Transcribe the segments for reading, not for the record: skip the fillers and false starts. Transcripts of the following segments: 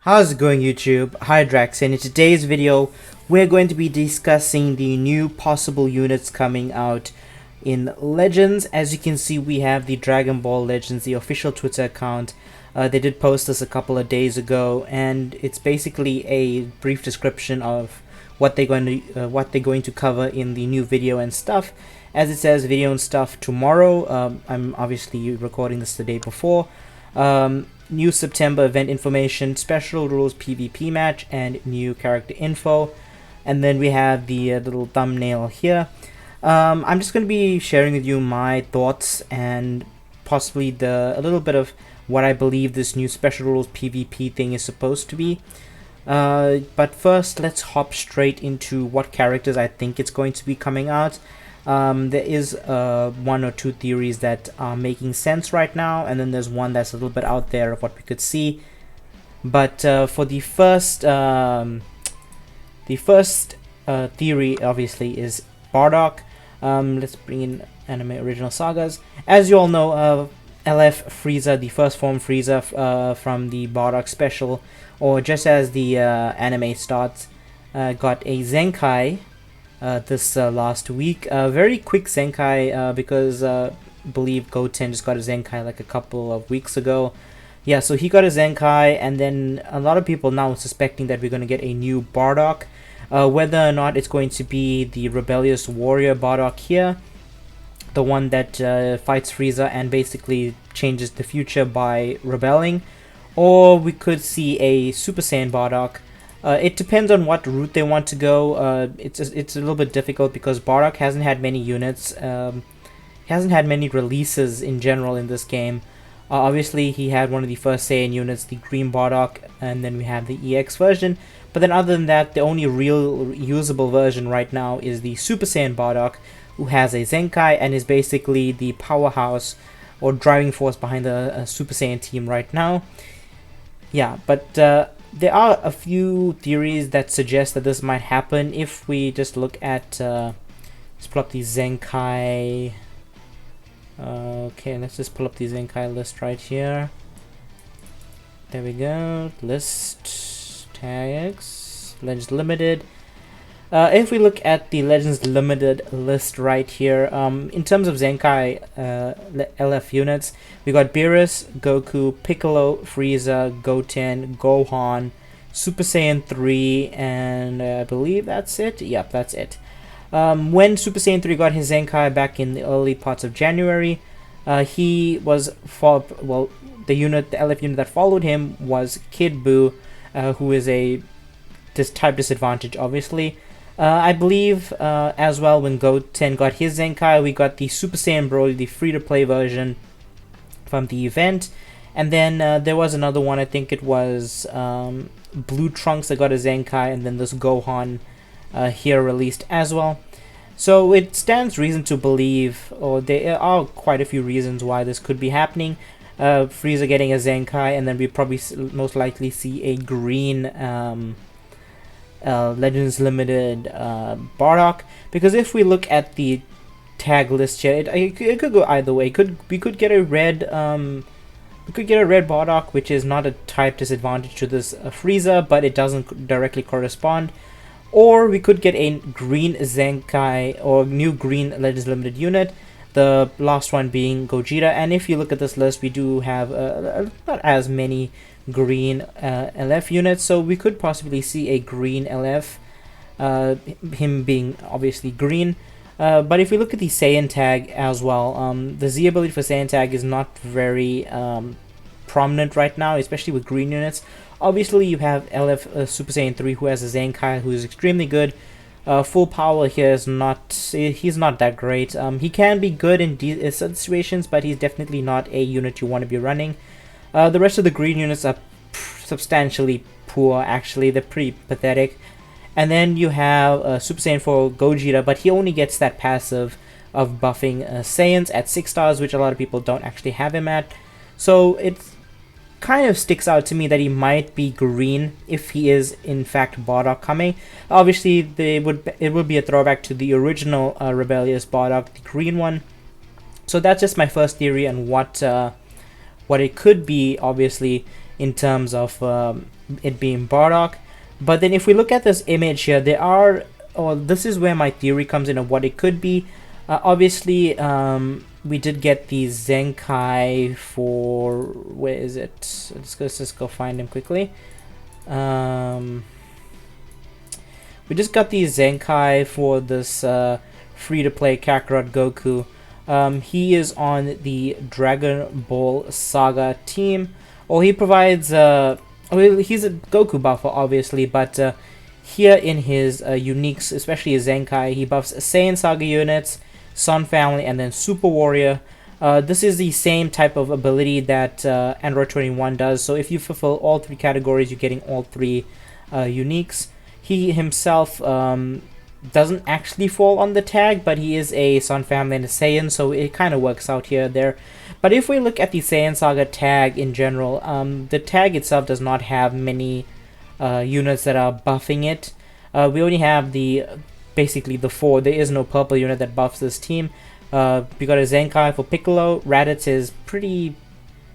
How's it going, YouTube? Hi Drax, and in today's video we're going to be discussing the new possible units coming out in Legends. As you can see, we have the Dragon Ball Legends, the official Twitter account. They did post this a couple of days ago, and it's basically a brief description of what they're going to cover in the new video and stuff. As it says, video and stuff tomorrow. I'm obviously recording this the day before. New September event information, special rules PvP match, and new character info. And then we have the little thumbnail here. I'm just going to be sharing with you my thoughts and possibly a little bit of what I believe this new special rules PvP thing is supposed to be. But first, let's hop straight into what characters I think it's going to be coming out. There is one or two theories that are making sense right now, and then there's one that's a little bit out there of what we could see. But for the first theory, obviously, is Bardock. Let's bring in anime original sagas. As you all know, LF Frieza, the first form Frieza from the Bardock special, or just as the anime starts, got a Zenkai. This last week, very quick Zenkai because I believe Goten just got a Zenkai like a couple of weeks ago. Yeah, so he got a Zenkai, and then a lot of people now suspecting that we're going to get a new Bardock. Whether or not it's going to be the rebellious warrior Bardock here, the one that fights Frieza and basically changes the future by rebelling, or we could see a Super Saiyan Bardock. It depends on what route they want to go. It's a little bit difficult because Bardock hasn't had many units. Hasn't had many releases in general in this game. Obviously, he had one of the first Saiyan units, the Green Bardock, and then we have the EX version. But then other than that, the only real usable version right now is the Super Saiyan Bardock, who has a Zenkai and is basically the powerhouse or driving force behind the Super Saiyan team right now. Yeah, but there are a few theories that suggest that this might happen. If we just look at, let's pull up the Zenkai. Okay, let's just pull up the Zenkai list right here. There we go. List tags, Legends Limited. If we look at the Legends Limited list right here, in terms of Zenkai LF units, we got Beerus, Goku, Piccolo, Frieza, Goten, Gohan, Super Saiyan 3, and I believe that's it. Yep, that's it. When Super Saiyan 3 got his Zenkai back in the early parts of January, he was the LF unit that followed him was Kid Buu, who is a type disadvantage, obviously. I believe as well when Goten got his Zenkai, we got the Super Saiyan Broly, the free-to-play version from the event. And then there was another one, I think it was Blue Trunks that got a Zenkai, and then this Gohan here released as well. So it stands reason to believe, or there are quite a few reasons why this could be happening. Frieza getting a Zenkai, and then we probably most likely see a green Legends Limited Bardock, because if we look at the tag list here, it could go either way. We could get a red Bardock, which is not a type disadvantage to this Frieza, but it doesn't directly correspond. Or we could get a green Zenkai or new green Legends Limited unit, the last one being Gogeta. And if you look at this list, we do have not as many green LF units, so we could possibly see a green LF, him being obviously green. But if we look at the Saiyan tag as well, the Z ability for Saiyan tag is not very prominent right now, especially with green units. Obviously, you have LF Super Saiyan 3, who has a Zenkai, who is extremely good. Full power here is he's not that great. He can be good in certain situations, but he's definitely not a unit you want to be running. The rest of the green units are substantially poor, actually. They're pretty pathetic. And then you have Super Saiyan 4 Gogeta, but he only gets that passive of buffing Saiyans at 6 stars, which a lot of people don't actually have him at. So it kind of sticks out to me that he might be green if he is in fact Bardock coming. Obviously, it would be a throwback to the original rebellious Bardock, the green one. So that's just my first theory on what it could be. Obviously, in terms of it being Bardock. But then if we look at this image here, there are, or this is where my theory comes in of what it could be. Obviously, we did get the Zenkai for, where is it? Let's just go find him quickly. We just got the Zenkai for this free-to-play Kakarot Goku. He is on the Dragon Ball Saga team. Or he provides, well, he's a Goku buffer, obviously, but here in his uniques, especially his Zenkai, he buffs Saiyan Saga units, Sun Family, and then Super Warrior. This is the same type of ability that Android 21 does, so if you fulfill all three categories, you're getting all three uniques. He himself doesn't actually fall on the tag, but he is a Sun Family and a Saiyan, so it kind of works out here there. But if we look at the Saiyan Saga tag in general, the tag itself does not have many units that are buffing it. We only have basically the 4. There is no purple unit that buffs this team. We got a Zenkai for Piccolo. Raditz is pretty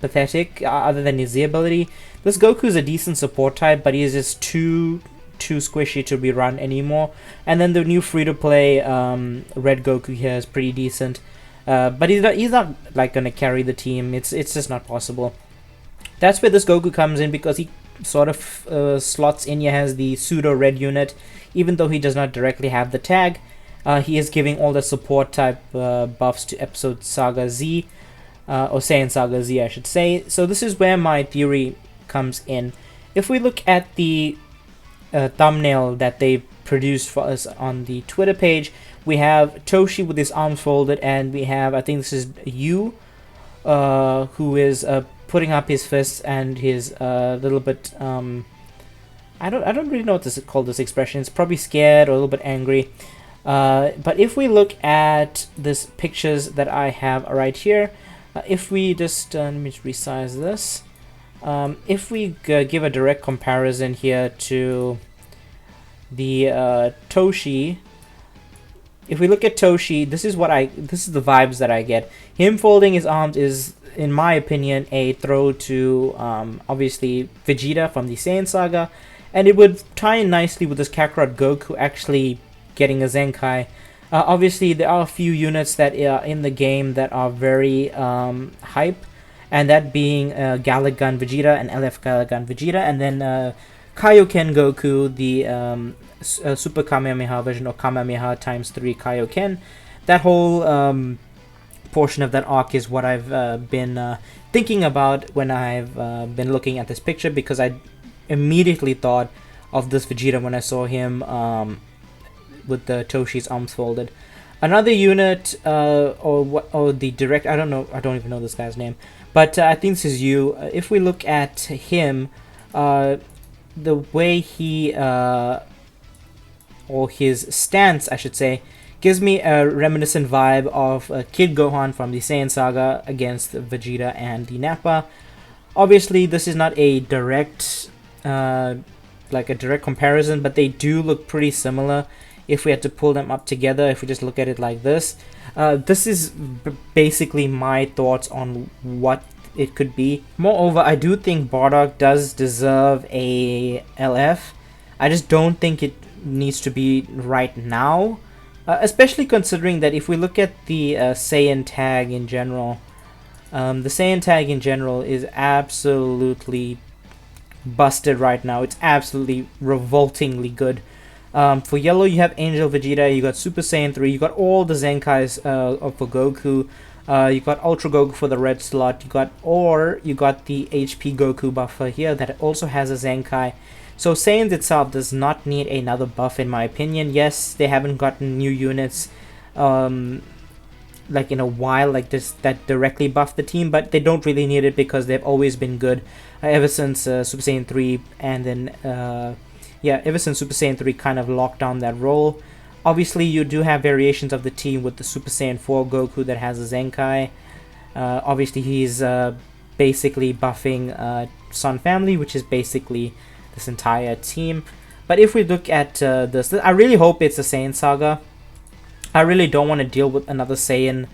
pathetic, other than his Z ability. This Goku is a decent support type, but he is just too squishy to be run anymore. And then the new free-to-play Red Goku here is pretty decent. But he's not like gonna carry the team. It's just not possible. That's where this Goku comes in, because he sort of slots in here as the pseudo red unit, even though he does not directly have the tag. He is giving all the support type buffs to Episode Saga Z, or Saiyan Saga Z, I should say. So this is where my theory comes in. If we look at the thumbnail that they produced for us on the Twitter page, we have Toshi with his arms folded, and we have, I think this is Yu, who is putting up his fists and his little bit, I don't really know what to call this expression. It's probably scared or a little bit angry. But if we look at this pictures that I have right here, if we just let me just resize this. If we give a direct comparison here to the Toshi, if we look at Toshi, this is the vibes that I get. Him folding his arms is, in my opinion, a throw to obviously Vegeta from the Saiyan Saga, and it would tie in nicely with this Kakarot Goku actually getting a Zenkai. Obviously, there are a few units that are in the game that are very hype, and that being Gallic Gun Vegeta and LF Gallic Gun Vegeta, and then Kaioken Goku, the Super Kamehameha version, or Kamehameha times 3 Kaioken. That whole portion of that arc is what I've been thinking about when I've been looking at this picture, because I immediately thought of this Vegeta when I saw him with the Toshi's arms folded. Another unit, or the direct, I don't even know this guy's name, but I think this is you. If we look at him, the way he, or his stance, I should say, gives me a reminiscent vibe of Kid Gohan from the Saiyan Saga against Vegeta and the Nappa. Obviously, this is not a direct, like a direct comparison, but they do look pretty similar. If we had to pull them up together, if we just look at it like this, this is basically my thoughts on what it could be. Moreover, I do think Bardock does deserve a LF. I just don't think it needs to be right now, especially considering that if we look at the Saiyan tag in general, the Saiyan tag in general is absolutely busted right now. It's absolutely revoltingly good. For yellow, you have Angel Vegeta, you got Super Saiyan 3, you got all the Zenkais for Goku, you got Ultra Goku for the red slot, you got the HP Goku buffer here that also has a Zenkai. So Saiyans itself does not need another buff, in my opinion. Yes, they haven't gotten new units like in a while like this that directly buff the team, but they don't really need it because they've always been good ever since Super Saiyan 3, and then ever since Super Saiyan 3 kind of locked down that role. Obviously, you do have variations of the team with the Super Saiyan 4 Goku that has a Zenkai. Obviously, he's basically buffing Sun Family, which is basically this entire team. But if we look at this, I really hope it's a Saiyan Saga. I really don't want to deal with another Saiyan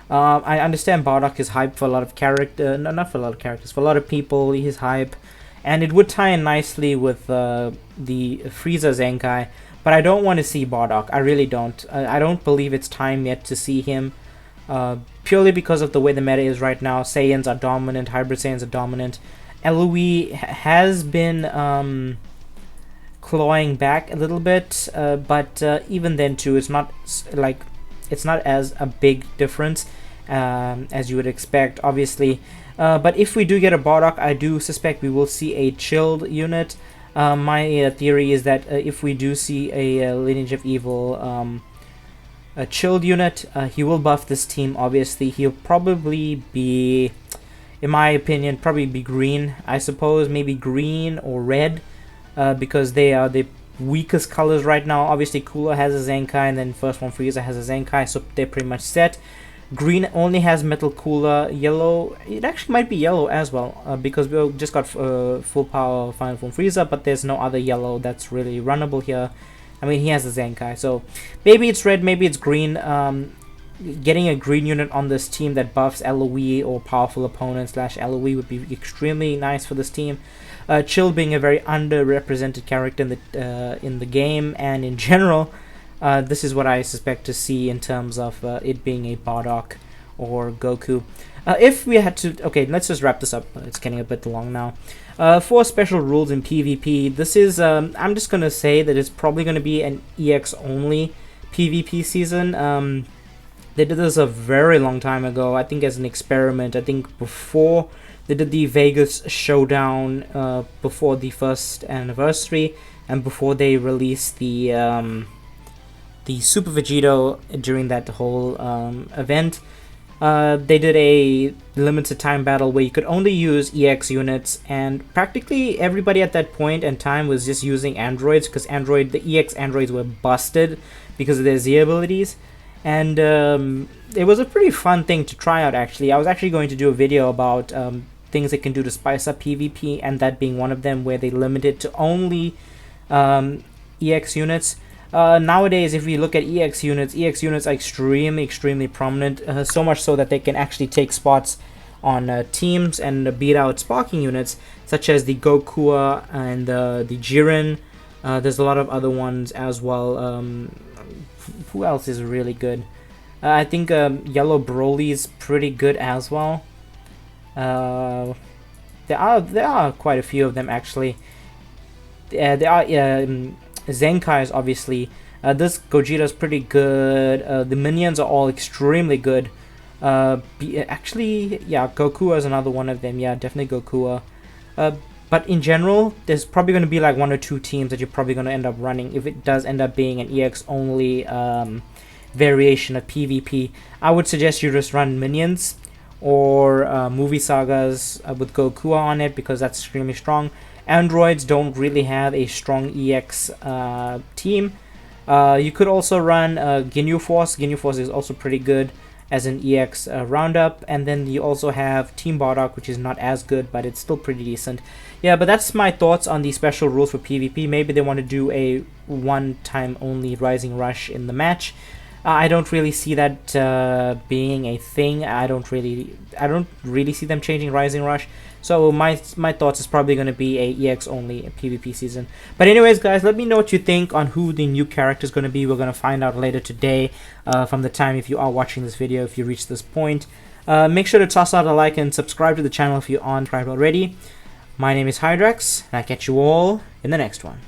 I understand Bardock is hype for a lot of character, no, not for a lot of characters, for a lot of people. He's hype, and it would tie in nicely with the Frieza Zenkai. But I don't want to see Bardock. I really don't. I don't believe it's time yet to see him. Purely because of the way the meta is right now. Saiyans are dominant, Hybrid Saiyans are dominant. LOE has been clawing back a little bit, but even then too, it's not like it's not as a big difference as you would expect, obviously. But if we do get a Bardock, I do suspect we will see a chilled unit. My theory is that if we do see a Lineage of Evil a chilled unit, he will buff this team, obviously. He'll probably be, in my opinion, probably be green, I suppose. Maybe green or red, because they are the weakest colors right now. Obviously, Cooler has a Zenkai, and then First Form Frieza has a Zenkai, so they're pretty much set. Green only has Metal Cooler. Yellow, it actually might be yellow as well, because we just got full power Final Form Frieza, but there's no other yellow that's really runnable here. I mean, he has a Zenkai, so maybe it's red, maybe it's green. Getting a green unit on this team that buffs LOE or powerful opponents / LOE would be extremely nice for this team. Chill being a very underrepresented character in the game and in general, this is what I suspect to see in terms of it being a Bardock or Goku. If we had to, okay, let's just wrap this up. It's getting a bit long now. 4 special rules in PvP. This is, I'm just gonna say that it's probably gonna be an EX only PvP season. They did this a very long time ago, I think as an experiment. I think before they did the Vegas showdown, before the first anniversary, and before they released the Super Vegito during that whole event. They did a limited time battle where you could only use EX units, and practically everybody at that point in time was just using androids, because the EX androids were busted because of their Z abilities. And it was a pretty fun thing to try out, actually. I was actually going to do a video about things they can do to spice up PvP, and that being one of them, where they limit it to only EX units. Nowadays, if we look at EX units are extremely prominent, so much so that they can actually take spots on teams and beat out sparking units, such as the Goku and the Jiren. There's a lot of other ones as well. Who else is really good? I think Yellow Broly is pretty good as well. There are quite a few of them, actually. There are Zenkais, obviously. This Gogeta is pretty good. The minions are all extremely good. Actually, yeah, Goku is another one of them. Yeah, definitely Goku. But in general, there's probably going to be like 1 or 2 teams that you're probably going to end up running if it does end up being an EX only variation of PvP. I would suggest you just run minions or movie sagas with Goku on it, because that's extremely strong. Androids don't really have a strong EX team. You could also run Ginyu Force. Ginyu Force is also pretty good as an EX roundup. And then you also have Team Bardock, which is not as good, but it's still pretty decent. Yeah, but that's my thoughts on the special rules for PvP. Maybe they want to do a one-time only Rising Rush in the match. I don't really see that being a thing. I don't really see them changing Rising Rush. So my thoughts is probably going to be a EX only PvP season. But anyways, guys, let me know what you think on who the new character is going to be. We're going to find out later today, from the time if you are watching this video, if you reach this point. Make sure to toss out a like and subscribe to the channel if you aren't subscribed already. My name is Hydrax, and I'll catch you all in the next one.